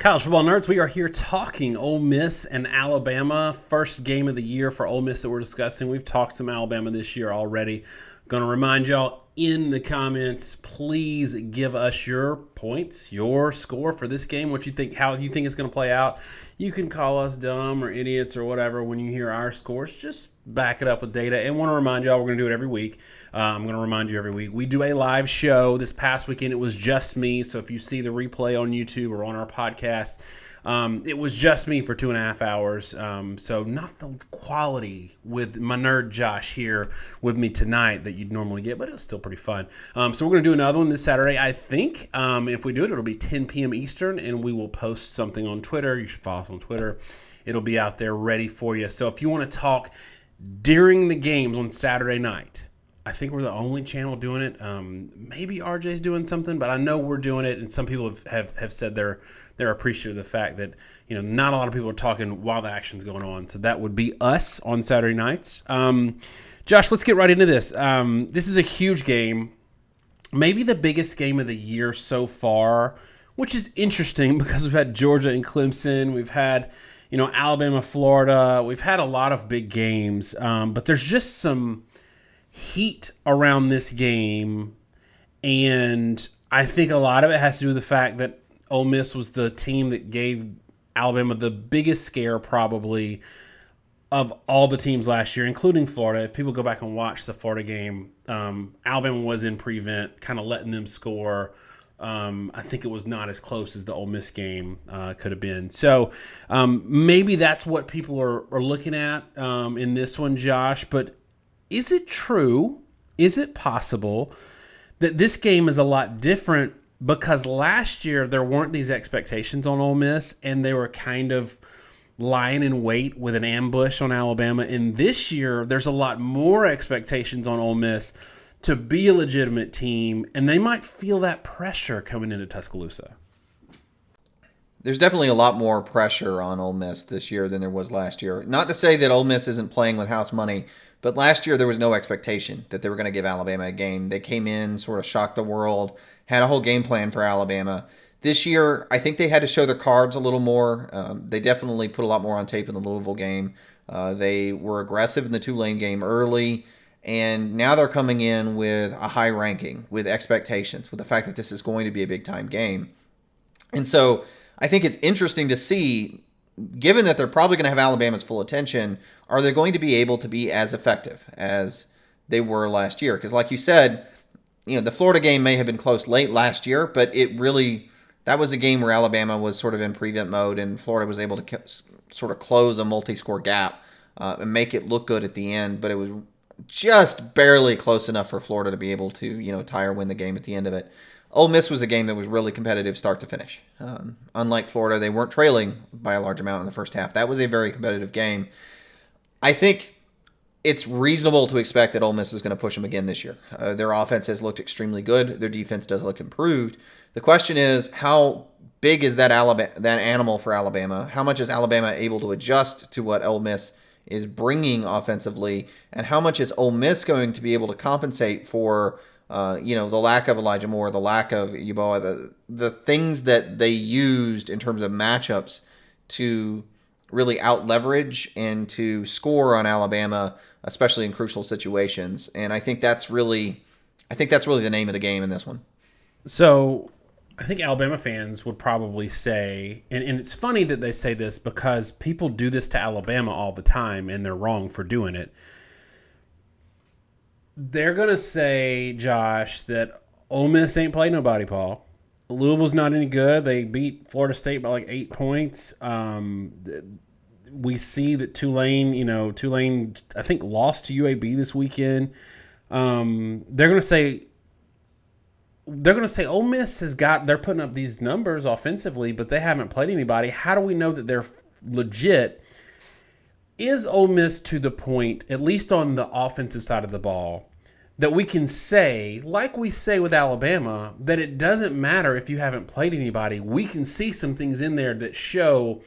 College football nerds, we are here talking Ole Miss and Alabama. First game of the year for Ole Miss that we're discussing. We've talked some Alabama this year already. Going to remind y'all in the comments, please give us your points, your score for this game, what you think, how you think it's going to play out. You can call us dumb or idiots or whatever when you hear our scores. Just back it up with data. And want to remind y'all, we're going to do it every week. I'm going to remind you every week. We do a live show. This past weekend, it was just me. So if you see the replay on YouTube or on our podcast, it was just me for 2.5 hours. So not the quality with my nerd Josh here with me tonight that you'd normally get, but it was still pretty fun. So we're going to do another one this Saturday. I think if we do it, it'll be 10 p.m. Eastern, and we will post something on Twitter. You should follow us on Twitter. It'll be out there ready for you. So if you want to talk during the games on Saturday night, I think we're the only channel doing it. Maybe RJ's doing something, but I know we're doing it, and some people have said they're appreciative of the fact that not a lot of people are talking while the action's going on. So that would be us on Saturday nights. Josh, let's get right into this. This is a huge game, maybe the biggest game of the year so far, which is interesting because we've had Georgia and Clemson, we've had Alabama, Florida, we've had a lot of big games, but there's just some heat around this game, and I think a lot of it has to do with the fact that Ole Miss was the team that gave Alabama the biggest scare probably of all the teams last year, including Florida. If people go back and watch the Florida game, Alabama was in prevent, kind of letting them score. I think it was not as close as the Ole Miss game could have been. So maybe that's what people are looking at in this one, Josh. But is it true? Is it possible that this game is a lot different because last year there weren't these expectations on Ole Miss and they were kind of lying in wait with an ambush on Alabama? And this year there's a lot more expectations on Ole Miss to be a legitimate team, and they might feel that pressure coming into Tuscaloosa. There's definitely a lot more pressure on Ole Miss this year than there was last year. Not to say that Ole Miss isn't playing with house money, but last year there was no expectation that they were going to give Alabama a game. They came in, sort of shocked the world, had a whole game plan for Alabama. This year, I think they had to show their cards a little more. They definitely put a lot more on tape in the Louisville game. They were aggressive in the Tulane game early, and now they're coming in with a high ranking, with expectations, with the fact that this is going to be a big-time game. And so I think it's interesting to see, given that they're probably going to have Alabama's full attention, are they going to be able to be as effective as they were last year? Because like you said, the Florida game may have been close late last year, but that was a game where Alabama was sort of in prevent mode and Florida was able to sort of close a multi-score gap and make it look good at the end, but it was just barely close enough for Florida to be able to, tie or win the game at the end of it. Ole Miss was a game that was really competitive start to finish. Unlike Florida, they weren't trailing by a large amount in the first half. That was a very competitive game. I think it's reasonable to expect that Ole Miss is going to push them again this year. Their offense has looked extremely good. Their defense does look improved. The question is, how big is that animal for Alabama? How much is Alabama able to adjust to what Ole Miss is bringing offensively, and how much is Ole Miss going to be able to compensate for the lack of Elijah Moore, the lack of Yeboah, the things that they used in terms of matchups to really out-leverage and to score on Alabama, especially in crucial situations. And I think that's really the name of the game in this one. So I think Alabama fans would probably say, and it's funny that they say this because people do this to Alabama all the time, and they're wrong for doing it. They're going to say, Josh, that Ole Miss ain't played nobody, Paul. Louisville's not any good. They beat Florida State by like 8 points. We see that Tulane, I think, lost to UAB this weekend. They're going to say Ole Miss they're putting up these numbers offensively, but they haven't played anybody. How do we know that they're legit? Is Ole Miss to the point, at least on the offensive side of the ball, that we can say, like we say with Alabama, that it doesn't matter if you haven't played anybody? We can see some things in there that show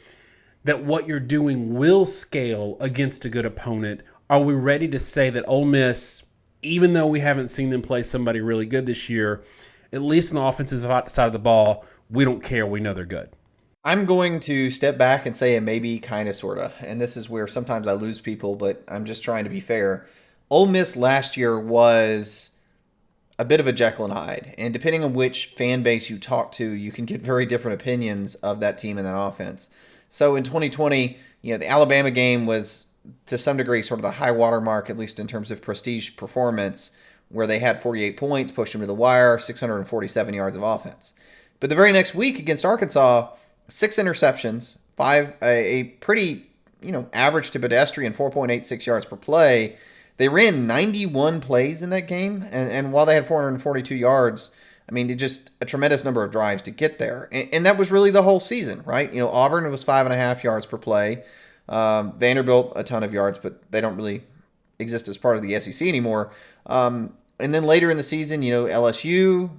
that what you're doing will scale against a good opponent. Are we ready to say that Ole Miss, even though we haven't seen them play somebody really good this year, at least on the offensive side of the ball, we don't care. We know they're good? I'm going to step back and say a maybe, kind of, sort of. And this is where sometimes I lose people, but I'm just trying to be fair. Ole Miss last year was a bit of a Jekyll and Hyde. And depending on which fan base you talk to, you can get very different opinions of that team and that offense. So in 2020, the Alabama game was to some degree sort of the high water mark, at least in terms of prestige performance, where they had 48 points, pushed them to the wire, 647 yards of offense. But the very next week against Arkansas, 6 interceptions, a pretty average to pedestrian 4.86 yards per play. They ran 91 plays in that game, and while they had 442 yards, I mean, just a tremendous number of drives to get there. And that was really the whole season, right? Auburn was 5.5 yards per play. Vanderbilt, a ton of yards, but they don't really exist as part of the SEC anymore. And then later in the season, LSU,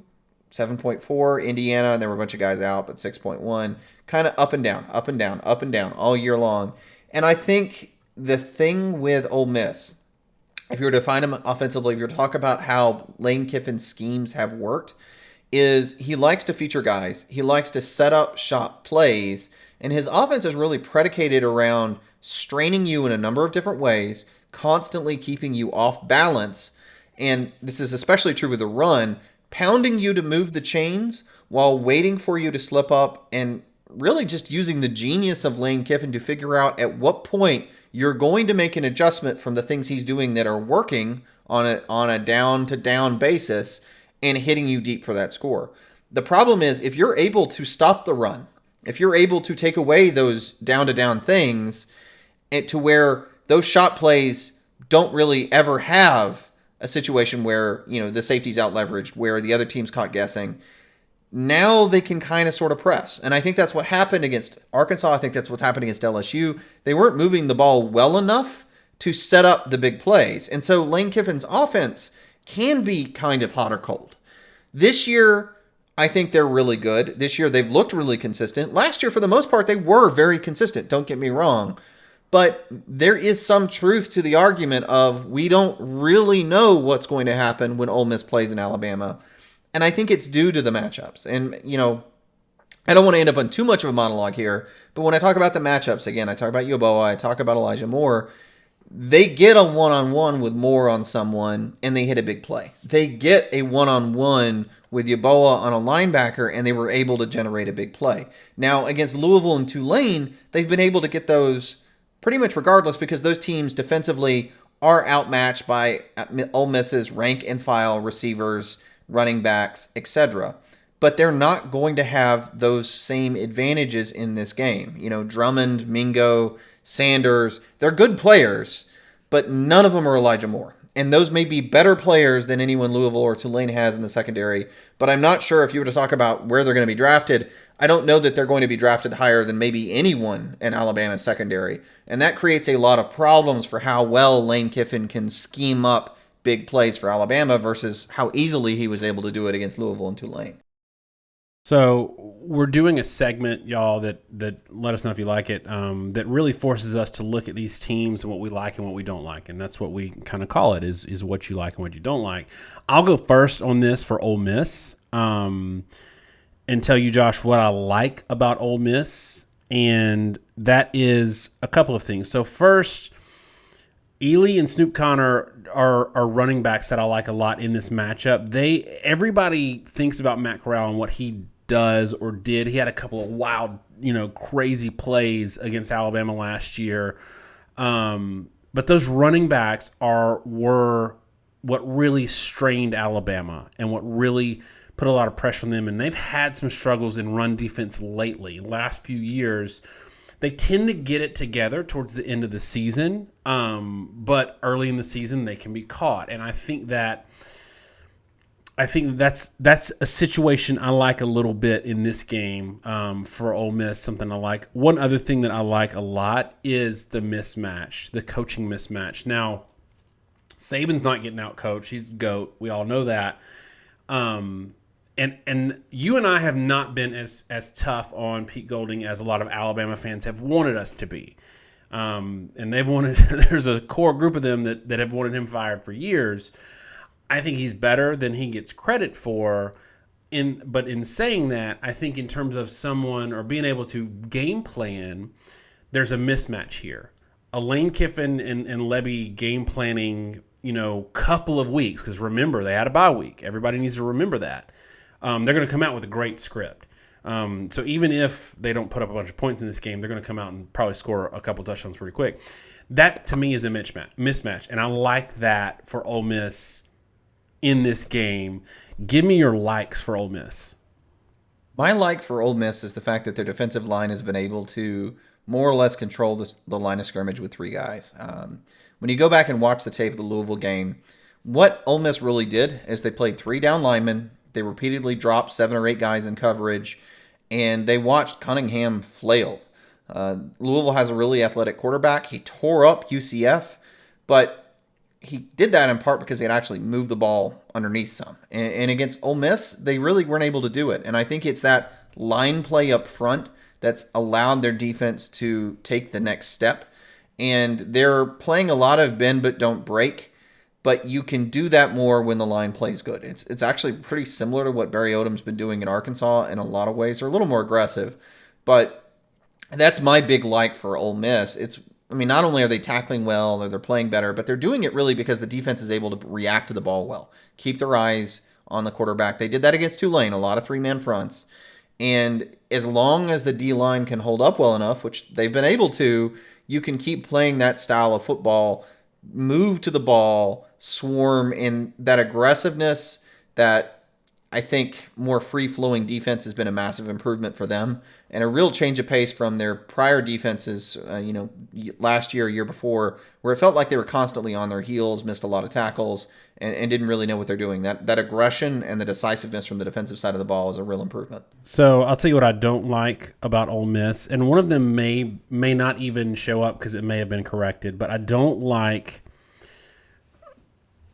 7.4, Indiana, and there were a bunch of guys out, but 6.1. Kind of up and down, up and down, up and down all year long. And I think the thing with Ole Miss, if you were to define him offensively, if you were to talk about how Lane Kiffin's schemes have worked, is he likes to feature guys. He likes to set up shot plays, and his offense is really predicated around straining you in a number of different ways, constantly keeping you off balance, and this is especially true with the run, pounding you to move the chains while waiting for you to slip up, and really just using the genius of Lane Kiffin to figure out at what point you're going to make an adjustment from the things he's doing that are working on a down-to-down basis and hitting you deep for that score. The problem is, if you're able to stop the run, if you're able to take away those down-to-down things to where those shot plays don't really ever have a situation where, the safety's out-leveraged, where the other team's caught guessing, now they can kind of sort of press. And I think that's what happened against Arkansas. I think that's what's happened against LSU. They weren't moving the ball well enough to set up the big plays. And so Lane Kiffin's offense can be kind of hot or cold. This year, I think they're really good. This year, they've looked really consistent. Last year, for the most part, they were very consistent. Don't get me wrong. But there is some truth to the argument of we don't really know what's going to happen when Ole Miss plays in Alabama. And I think it's due to the matchups. And, I don't want to end up on too much of a monologue here, but when I talk about the matchups, again, I talk about Yeboah, I talk about Elijah Moore, they get a one-on-one with Moore on someone, and they hit a big play. They get a one-on-one with Yeboah on a linebacker, and they were able to generate a big play. Now, against Louisville and Tulane, they've been able to get those pretty much regardless because those teams defensively are outmatched by Ole Miss's rank-and-file receivers, running backs, etc. But they're not going to have those same advantages in this game. Drummond, Mingo, Sanders, they're good players, but none of them are Elijah Moore. And those may be better players than anyone Louisville or Tulane has in the secondary, but I'm not sure if you were to talk about where they're going to be drafted, I don't know that they're going to be drafted higher than maybe anyone in Alabama's secondary. And that creates a lot of problems for how well Lane Kiffin can scheme up big plays for Alabama versus how easily he was able to do it against Louisville and Tulane. So we're doing a segment, y'all, that let us know if you like it, that really forces us to look at these teams and what we like and what we don't like. And that's what we kind of call it, is what you like and what you don't like. I'll go first on this for Ole Miss and tell you, Josh, what I like about Ole Miss. And that is a couple of things. So first, Ely and Snoop Connor are running backs that I like a lot in this matchup. Everybody thinks about Matt Corral and what he does or did. He had a couple of wild, crazy plays against Alabama last year. But those running backs were what really strained Alabama and what really put a lot of pressure on them. And they've had some struggles in run defense lately. Last few years, they tend to get it together towards the end of the season, but early in the season they can be caught. And I think that's a situation I like a little bit in this game for Ole Miss. Something I like. One other thing that I like a lot is the mismatch, the coaching mismatch. Now, Saban's not getting out coached. He's the GOAT. We all know that. And you and I have not been as tough on Pete Golding as a lot of Alabama fans have wanted us to be. And they've wanted, there's a core group of them that have wanted him fired for years. I think he's better than he gets credit for But in saying that, I think in terms of someone or being able to game plan, there's a mismatch here. Lane Kiffin and Lebby game planning, couple of weeks, because remember, they had a bye week. Everybody needs to remember that. They're going to come out with a great script. So even if they don't put up a bunch of points in this game, they're going to come out and probably score a couple touchdowns pretty quick. That, to me, is a mismatch. And I like that for Ole Miss in this game. Give me your likes for Ole Miss. My like for Ole Miss is the fact that their defensive line has been able to more or less control the line of scrimmage with three guys. When you go back and watch the tape of the Louisville game, what Ole Miss really did is they played three down linemen. They repeatedly dropped 7 or 8 guys in coverage, and they watched Cunningham flail. Louisville has a really athletic quarterback. He tore up UCF, but he did that in part because he had actually moved the ball underneath some. And against Ole Miss, they really weren't able to do it. And I think it's that line play up front that's allowed their defense to take the next step. And they're playing a lot of bend but don't break, but you can do that more when the line plays good. It's actually pretty similar to what Barry Odom's been doing in Arkansas in a lot of ways. They're a little more aggressive, but that's my big like for Ole Miss. Not only are they tackling well or they're playing better, but they're doing it really because the defense is able to react to the ball well, keep their eyes on the quarterback. They did that against Tulane, a lot of 3-man fronts. And as long as the D-line can hold up well enough, which they've been able to, you can keep playing that style of football, move to the ball, swarm, and that aggressiveness, that I think more free-flowing defense has been a massive improvement for them and a real change of pace from their prior defenses, last year before, where it felt like they were constantly on their heels, missed a lot of tackles, and didn't really know what they're doing. That aggression and the decisiveness from the defensive side of the ball is a real improvement. So I'll tell you what I don't like about Ole Miss, and one of them may not even show up because it may have been corrected, but I don't like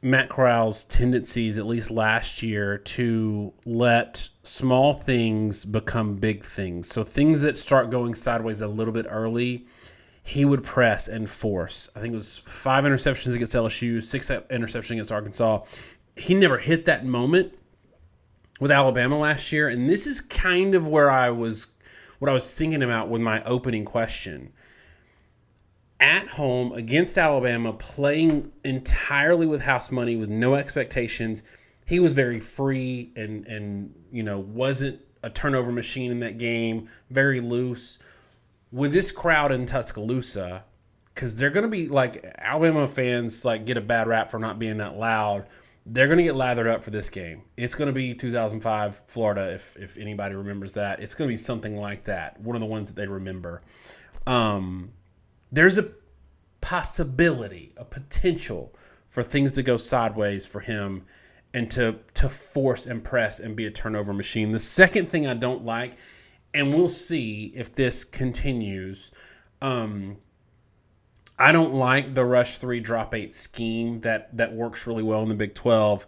Matt Corral's tendencies, at least last year, to let small things become big things. So things that start going sideways a little bit early, he would press and force. I think it was 5 interceptions against LSU, 6 interceptions against Arkansas. He never hit that moment with Alabama last year, and this is kind of what I was thinking about with my opening question. At home against Alabama, playing entirely with house money, with no expectations, he was very free and wasn't a turnover machine in that game, very loose. With this crowd in Tuscaloosa, because they're going to be Alabama fans get a bad rap for not being that loud. They're going to get lathered up for this game. It's going to be 2005 Florida, if anybody remembers that. It's going to be something like that, one of the ones that they remember. There's a possibility, a potential for things to go sideways for him and to force and press and be a turnover machine. The second thing I don't like, and we'll see if this continues, I don't like the rush 3 drop 8 scheme that works really well in the Big 12.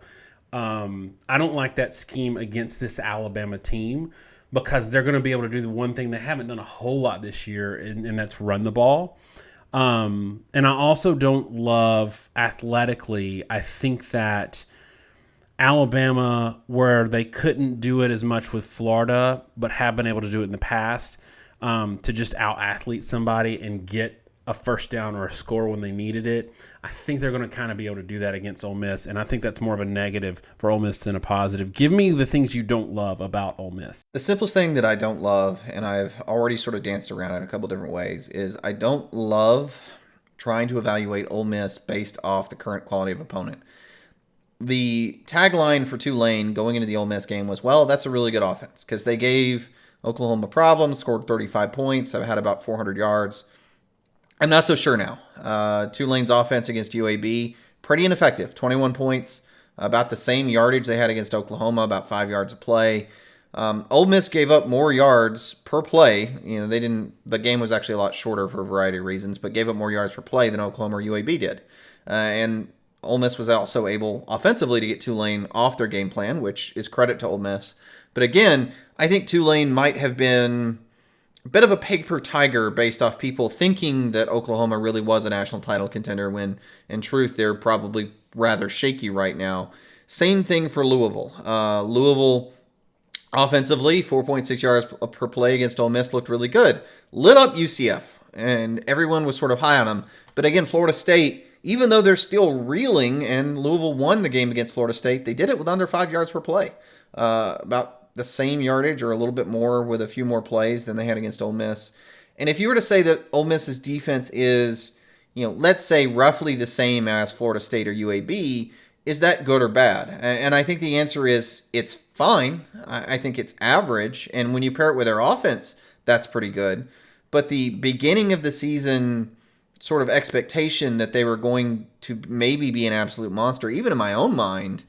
I don't like that scheme against this Alabama team because they're going to be able to do the one thing they haven't done a whole lot this year, and that's run the ball. And I also don't love athletically. I think that Alabama, where they couldn't do it as much with Florida, but have been able to do it in the past, to just out-athlete somebody and get a first down or a score when they needed it, I think they're going to kind of be able to do that against Ole Miss, and I think that's more of a negative for Ole Miss than a positive. Give me the things you don't love about Ole Miss. The simplest thing that I don't love, and I've already sort of danced around it a couple different ways, is I don't love trying to evaluate Ole Miss based off the current quality of opponent. The tagline for Tulane going into the Ole Miss game was, well, that's a really good offense, because they gave Oklahoma problems, scored 35 points, have had about 400 yards. I'm not so sure now. Tulane's offense against UAB, pretty ineffective. 21 points, about the same yardage they had against Oklahoma, about 5 yards a play. Ole Miss gave up more yards per play. The game was actually a lot shorter for a variety of reasons, but gave up more yards per play than Oklahoma or UAB did. And Ole Miss was also able offensively to get Tulane off their game plan, which is credit to Ole Miss. But again, I think Tulane might have been a bit of a paper tiger based off people thinking that Oklahoma really was a national title contender when, in truth, they're probably rather shaky right now. Same thing for Louisville. Louisville Offensively, 4.6 yards per play against Ole Miss looked really good. Lit up UCF, and everyone was sort of high on them. But again, Florida State, even though they're still reeling and Louisville won the game against Florida State, they did it with under 5 yards per play. About the same yardage or a little bit more with a few more plays than they had against Ole Miss. And if you were to say that Ole Miss's defense is, let's say roughly the same as Florida State or UAB, is that good or bad? And I think the answer is it's fine. I think it's average. And when you pair it with their offense, that's pretty good. But the beginning of the season sort of expectation that they were going to maybe be an absolute monster, even in my own mind,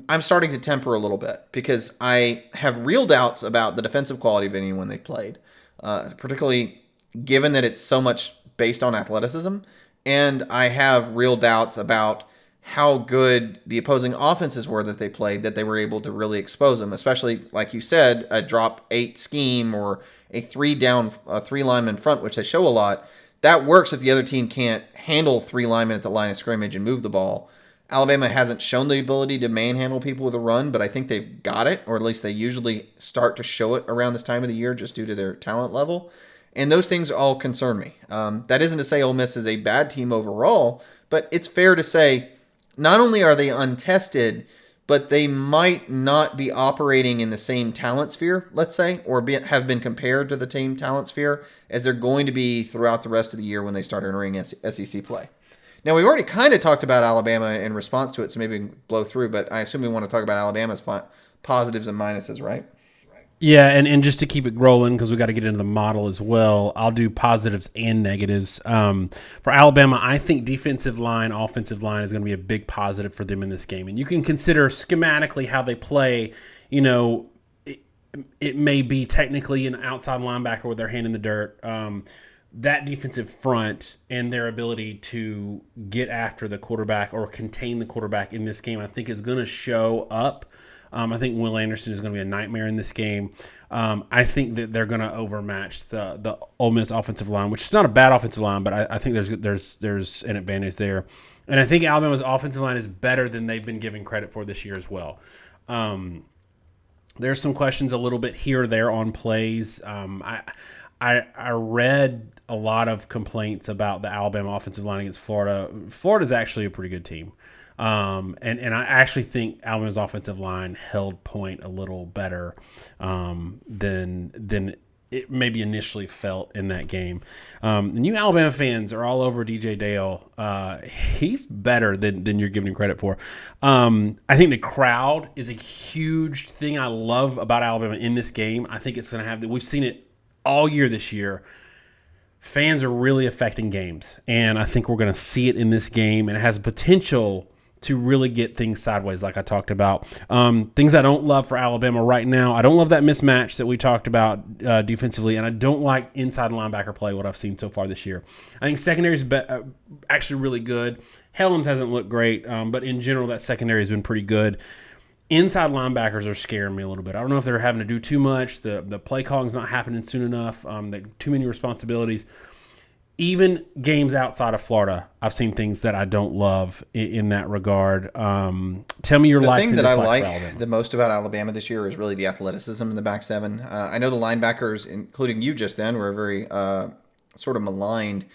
I'm starting to temper a little bit because I have real doubts about the defensive quality of anyone they played, particularly given that it's so much based on athleticism. And I have real doubts about how good the opposing offenses were that they played, that they were able to really expose them, especially, like you said, a drop 8 scheme or a 3 lineman front, which they show a lot. That works if the other team can't handle 3 linemen at the line of scrimmage and move the ball. Alabama hasn't shown the ability to manhandle people with a run, but I think they've got it, or at least they usually start to show it around this time of the year just due to their talent level. And those things all concern me. That isn't to say Ole Miss is a bad team overall, but it's fair to say not only are they untested, but they might not be operating in the same talent sphere, let's say, or have been compared to the same talent sphere as they're going to be throughout the rest of the year when they start entering SEC play. Now, we've already kind of talked about Alabama in response to it, so maybe we can blow through, but I assume we want to talk about Alabama's positives and minuses, right? Yeah, and just to keep it rolling, because we got to get into the model as well, I'll do positives and negatives. For Alabama, I think defensive line, offensive line is going to be a big positive for them in this game. And you can consider schematically how they play. It may be technically an outside linebacker with their hand in the dirt. That defensive front and their ability to get after the quarterback or contain the quarterback in this game, I think is going to show up. I think Will Anderson is going to be a nightmare in this game. I think that they're going to overmatch the Ole Miss offensive line, which is not a bad offensive line, but I think there's an advantage there. And I think Alabama's offensive line is better than they've been given credit for this year as well. There's some questions a little bit here or there on plays. I read a lot of complaints about the Alabama offensive line against Florida. Florida's actually a pretty good team. And I actually think Alabama's offensive line held point a little better than it maybe initially felt in that game. And you Alabama fans are all over DJ Dale. He's better than you're giving him credit for. I think the crowd is a huge thing I love about Alabama in this game. I think it's going to have – we've seen it all year this year. Fans are really affecting games, and I think we're going to see it in this game, and it has potential to really get things sideways like I talked about. Things I don't love for Alabama right now, I don't love that mismatch that we talked about defensively, and I don't like inside linebacker play, what I've seen so far this year. I think secondary is actually really good. Helms hasn't looked great, but in general, that secondary has been pretty good. Inside linebackers are scaring me a little bit. I don't know if they're having to do too much. The play calling's not happening soon enough. Too many responsibilities. Even games outside of Florida, I've seen things that I don't love in that regard. Tell me your likes and dislikes. The thing that I like the most about Alabama this year is really the athleticism in the back seven. I know the linebackers, including you just then, were very sort of maligned.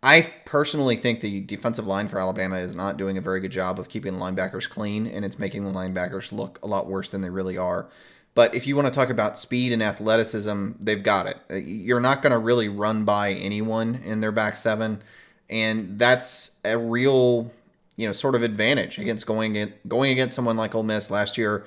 I personally think the defensive line for Alabama is not doing a very good job of keeping the linebackers clean, and it's making the linebackers look a lot worse than they really are. But if you want to talk about speed and athleticism, they've got it. You're not going to really run by anyone in their back seven, and that's a real, sort of advantage against going against someone like Ole Miss last year.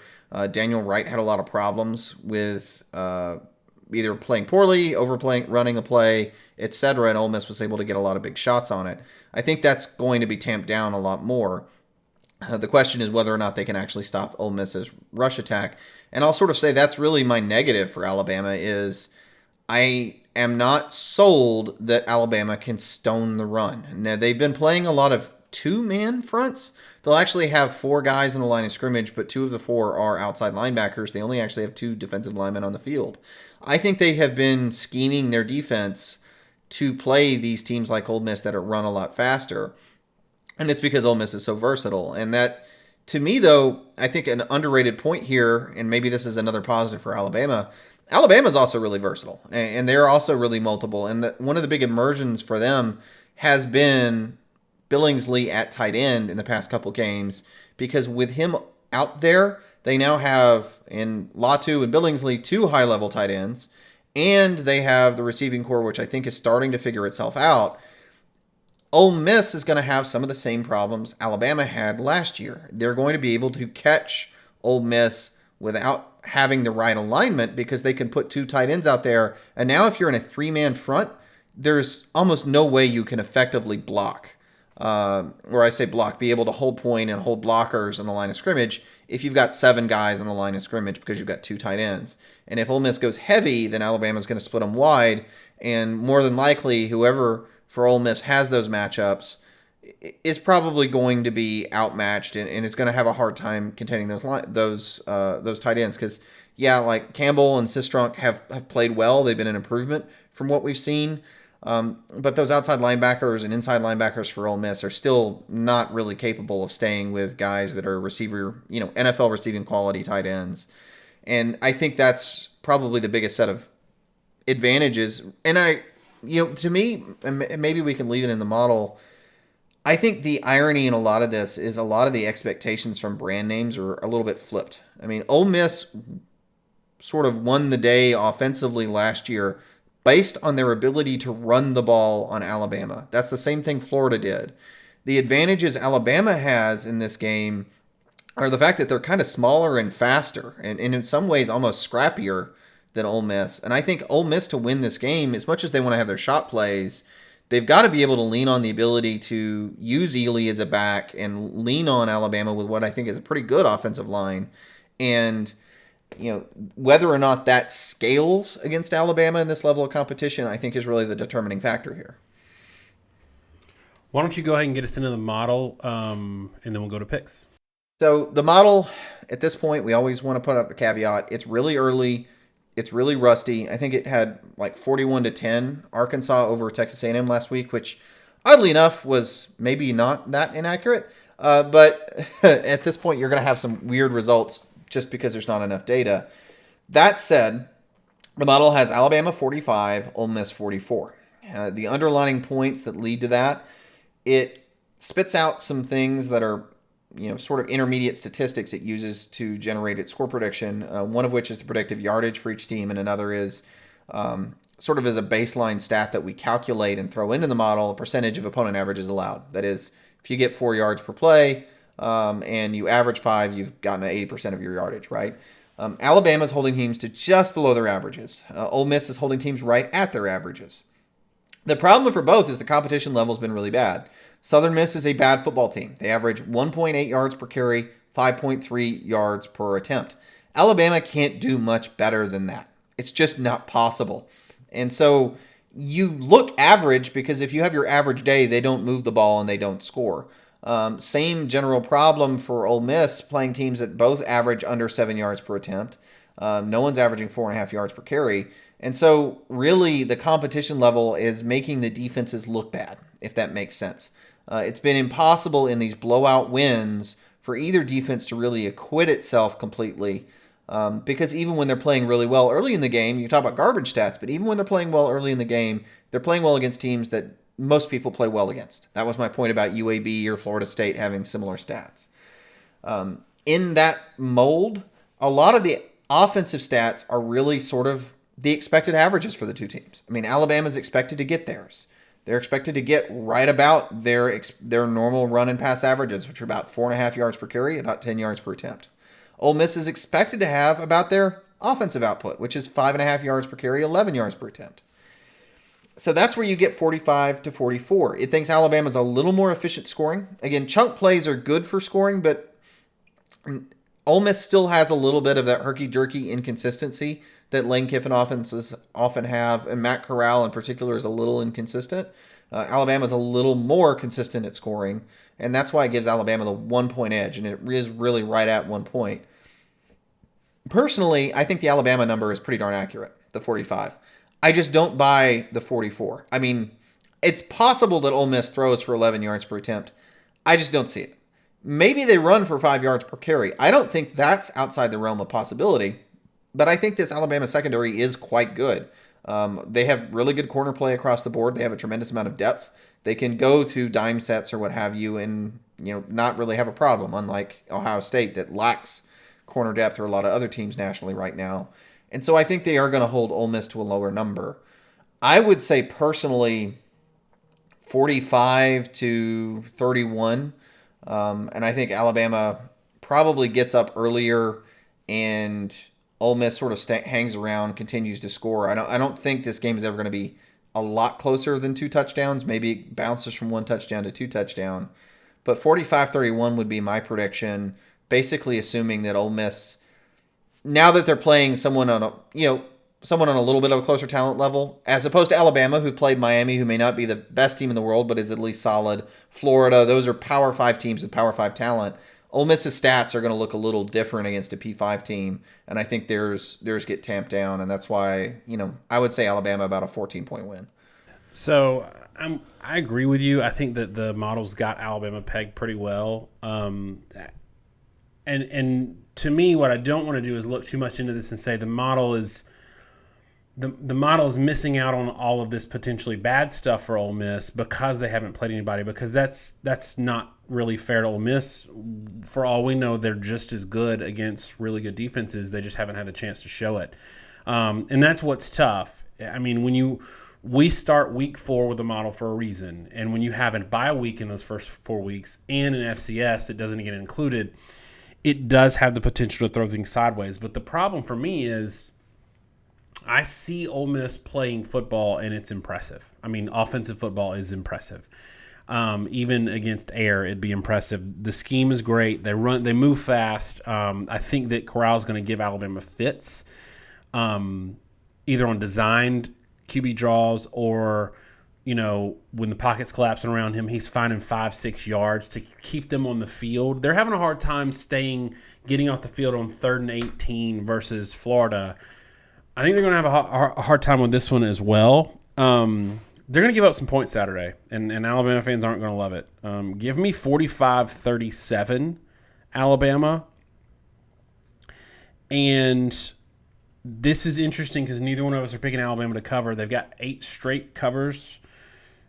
Daniel Wright had a lot of problems with either playing poorly, overplaying, running a play, etc., and Ole Miss was able to get a lot of big shots on it. I think that's going to be tamped down a lot more. The question is whether or not they can actually stop Ole Miss's rush attack. And I'll sort of say that's really my negative for Alabama is I am not sold that Alabama can stone the run. Now, they've been playing a lot of two-man fronts. They'll actually have 4 guys in the line of scrimmage, but 2 of the 4 are outside linebackers. They only actually have 2 defensive linemen on the field. I think they have been scheming their defense to play these teams like Ole Miss that run a lot faster. And it's because Ole Miss is so versatile. And that To me, though, I think an underrated point here, and maybe this is another positive for Alabama. Alabama's also really versatile, and they're also really multiple. And one of the big immersions for them has been Billingsley at tight end in the past couple games, because with him out there, they now have in Latu and Billingsley two high-level tight ends, and they have the receiving core, which I think is starting to figure itself out. Ole Miss is going to have some of the same problems Alabama had last year. They're going to be able to catch Ole Miss without having the right alignment because they can put two tight ends out there. And now if you're in a three-man front, there's almost no way you can effectively block. Or I say block, be able to hold point and hold blockers on the line of scrimmage if you've got seven guys on the line of scrimmage because you've got two tight ends. And if Ole Miss goes heavy, then Alabama's going to split them wide. And more than likely, whoever for Ole Miss has those matchups is probably going to be outmatched and is going to have a hard time containing those tight ends because, yeah, like Campbell and Sistrunk have played well. They've been an improvement from what we've seen. But those outside linebackers and inside linebackers for Ole Miss are still not really capable of staying with guys that are NFL receiving quality tight ends. And I think that's probably the biggest set of advantages. And to me, and maybe we can leave it in the model, I think the irony in a lot of this is a lot of the expectations from brand names are a little bit flipped. I mean, Ole Miss sort of won the day offensively last year based on their ability to run the ball on Alabama. That's the same thing Florida did. The advantages Alabama has in this game are the fact that they're kind of smaller and faster and in some ways almost scrappier than Ole Miss. And I think Ole Miss to win this game, as much as they want to have their shot plays, they've got to be able to lean on the ability to use Ely as a back and lean on Alabama with what I think is a pretty good offensive line. And, whether or not that scales against Alabama in this level of competition, I think is really the determining factor here. Why don't you go ahead and get us into the model, and then we'll go to picks. So the model, at this point, we always want to put up the caveat. It's really early. It's really rusty. I think it had like 41-10 Arkansas over Texas A&M last week, which oddly enough was maybe not that inaccurate. But at this point, you're going to have some weird results just because there's not enough data. That said, the model has Alabama 45, Ole Miss 44. The underlying points that lead to that, it spits out some things that are sort of intermediate statistics it uses to generate its score prediction, one of which is the predictive yardage for each team, and another is sort of as a baseline stat that we calculate and throw into the model, a percentage of opponent averages allowed. That is, if you get 4 yards per play and you average 5, you've gotten 80% of your yardage, right? Alabama's holding teams to just below their averages. Ole Miss is holding teams right at their averages. The problem for both is the competition level has been really bad. Southern Miss is a bad football team. They average 1.8 yards per carry, 5.3 yards per attempt. Alabama can't do much better than that. It's just not possible. And so you look average because if you have your average day, they don't move the ball and they don't score. Same general problem for Ole Miss, playing teams that both average under 7 yards per attempt. No one's averaging 4.5 yards per carry. And so really the competition level is making the defenses look bad, if that makes sense. It's been impossible in these blowout wins for either defense to really acquit itself completely because even when they're playing really well early in the game, you talk about garbage stats, but even when they're playing well early in the game, they're playing well against teams that most people play well against. That was my point about UAB or Florida State having similar stats. In that mold, a lot of the offensive stats are really sort of the expected averages for the two teams. I mean, Alabama's expected to get theirs. They're expected to get right about their normal run and pass averages, which are about 4.5 yards per carry, about 10 yards per attempt. Ole Miss is expected to have about their offensive output, which is 5.5 yards per carry, 11 yards per attempt. So that's where you get 45-44. It thinks Alabama's a little more efficient scoring. Again, chunk plays are good for scoring, but Ole Miss still has a little bit of that herky-jerky inconsistency that Lane Kiffin offenses often have, and Matt Corral in particular is a little inconsistent. Alabama's a little more consistent at scoring, and that's why it gives Alabama the 1-point edge, and it is really right at 1 point. Personally, I think the Alabama number is pretty darn accurate, the 45. I just don't buy the 44. I mean, it's possible that Ole Miss throws for 11 yards per attempt. I just don't see it. Maybe they run for 5 yards per carry. I don't think that's outside the realm of possibility, but I think this Alabama secondary is quite good. They have really good corner play across the board. They have a tremendous amount of depth. They can go to dime sets or what have you, and not really have a problem. Unlike Ohio State that lacks corner depth, or a lot of other teams nationally right now. And so I think they are going to hold Ole Miss to a lower number. I would say personally 45-31. And I think Alabama probably gets up earlier, and Ole Miss sort of hangs around, continues to score. I don't think this game is ever going to be a lot closer than 2 touchdowns. Maybe it bounces from 1 touchdown to 2 touchdown. But 45-31 would be my prediction, basically assuming that Ole Miss, now that they're playing someone on a little bit of a closer talent level, as opposed to Alabama, who played Miami, who may not be the best team in the world, but is at least solid. Florida, those are Power 5 teams with Power 5 talent. Ole Miss's stats are going to look a little different against a P5 team, and I think theirs get tamped down, and that's why, I would say Alabama about a 14-point win. So I agree with you. I think that the model's got Alabama pegged pretty well. And to me, what I don't want to do is look too much into this and say the model is missing out on all of this potentially bad stuff for Ole Miss because they haven't played anybody, because that's not really fair to Ole Miss. For all we know, they're just as good against really good defenses. They just haven't had the chance to show it. And that's what's tough. I mean, we start week 4 with a model for a reason. And when you have a bye week in those first 4 weeks and an FCS that doesn't get included, it does have the potential to throw things sideways. But the problem for me is I see Ole Miss playing football, and it's impressive. I mean, offensive football is impressive. Even against air, it'd be impressive. The scheme is great. They move fast. I think that Corral is going to give Alabama fits, either on designed QB draws or, when the pocket's collapsing around him, he's finding 5-6 yards to keep them on the field. They're having a hard time getting off the field on 3rd and 18 versus Florida. I think they're going to have a hard time with this one as well. They're going to give up some points Saturday, and Alabama fans aren't going to love it. Give me 45-37 Alabama. And this is interesting because neither one of us are picking Alabama to cover. They've got 8 straight covers,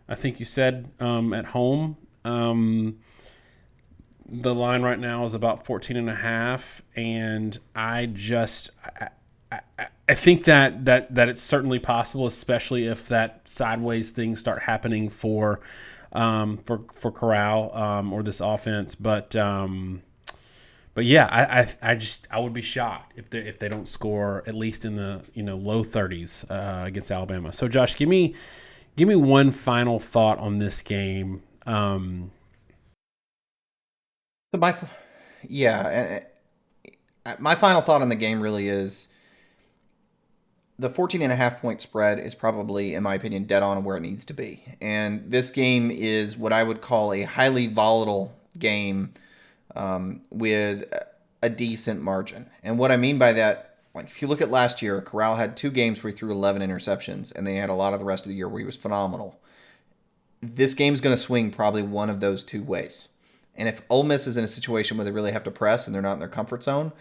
I think you said, at home. The line right now is about 14.5, and I think that it's certainly possible, especially if that sideways things start happening for Corral or this offense. But yeah, I would be shocked if they don't score at least in the low 30s against Alabama. So Josh, give me one final thought on this game. My final thought on the game really is the 14.5-point spread is probably, in my opinion, dead on where it needs to be. And this game is what I would call a highly volatile game with a decent margin. And what I mean by that, like if you look at last year, Corral had 2 games where he threw 11 interceptions, and they had a lot of the rest of the year where he was phenomenal. This game's going to swing probably one of those 2 ways. And if Ole Miss is in a situation where they really have to press and they're not in their comfort zone,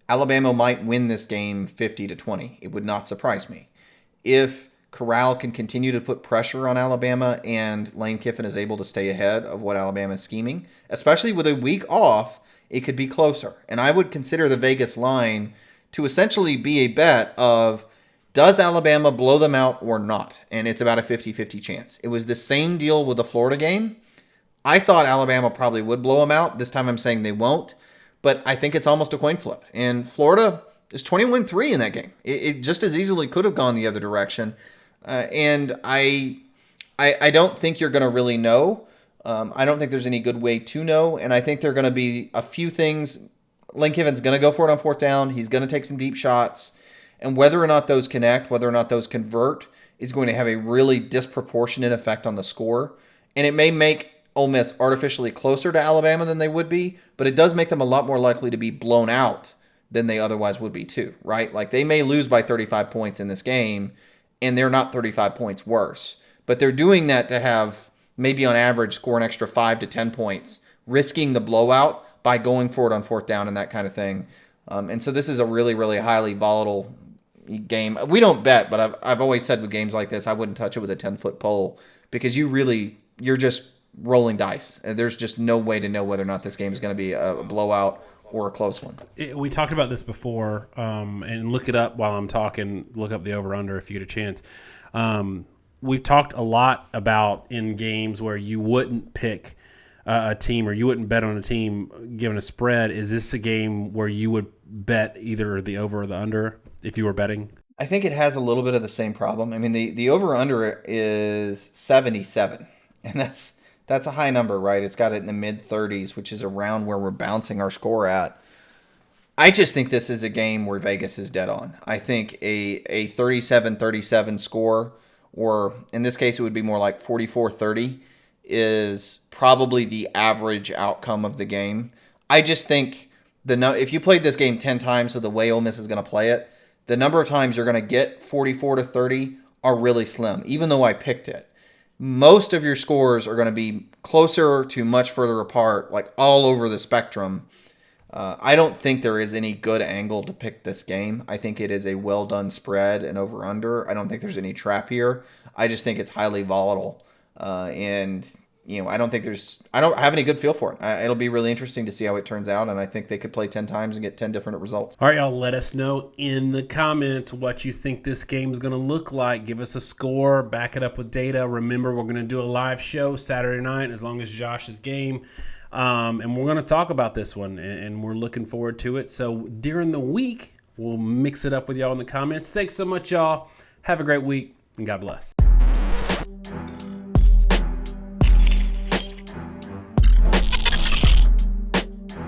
Alabama might win this game 50-20. It would not surprise me. If Corral can continue to put pressure on Alabama and Lane Kiffin is able to stay ahead of what Alabama is scheming, especially with a week off, it could be closer. And I would consider the Vegas line to essentially be a bet of, does Alabama blow them out or not? And it's about a 50-50 chance. It was the same deal with the Florida game. I thought Alabama probably would blow them out. This time I'm saying they won't. But I think it's almost a coin flip. And Florida is 21-3 in that game. It just as easily could have gone the other direction. And I don't think you're going to really know. I don't think there's any good way to know. And I think there are going to be a few things. Lane Kiffin's going to go for it on 4th down. He's going to take some deep shots. And whether or not those connect, whether or not those convert, is going to have a really disproportionate effect on the score. And it may make Ole Miss artificially closer to Alabama than they would be, but it does make them a lot more likely to be blown out than they otherwise would be too, right? Like they may lose by 35 points in this game, and they're not 35 points worse. But they're doing that to have maybe on average score an extra 5 to 10 points risking the blowout by going for it on fourth down and that kind of thing. And so this is a really, really highly volatile game. We don't bet, but I've always said with games like this, I wouldn't touch it with a 10-foot pole because you're just rolling dice. And there's just no way to know whether or not this game is going to be a blowout or a close one. We talked about this before, and look it up while I'm talking. Look up the over-under if you get a chance. We've talked a lot about in games where you wouldn't pick a team or you wouldn't bet on a team given a spread. Is this a game where you would bet either the over or the under if you were betting? I think it has a little bit of the same problem. I mean, the over-under is 77, and that's a high number, right? It's got it in the mid-30s, which is around where we're bouncing our score at. I just think this is a game where Vegas is dead on. I think a 37-37 score, or in this case it would be more like 44-30, is probably the average outcome of the game. I just think if you played this game 10 times, so the way Ole Miss is going to play it, the number of times you're going to get 44-30 are really slim, even though I picked it. Most of your scores are going to be closer to much further apart, like all over the spectrum. I don't think there is any good angle to pick this game. I think it is a well-done spread and over-under. I don't think there's any trap here. I just think it's highly volatile. And I don't have any good feel for it. It'll be really interesting to see how it turns out, and I think they could play 10 times and get 10 different results. All right, y'all, let us know in the comments what you think this game is going to look like. Give us a score, back it up with data. Remember, we're going to do a live show Saturday night as long as Josh is game. And we're going to talk about this one, and we're looking forward to it. So during the week, we'll mix it up with y'all in the comments. Thanks so much, y'all. Have a great week, and God bless.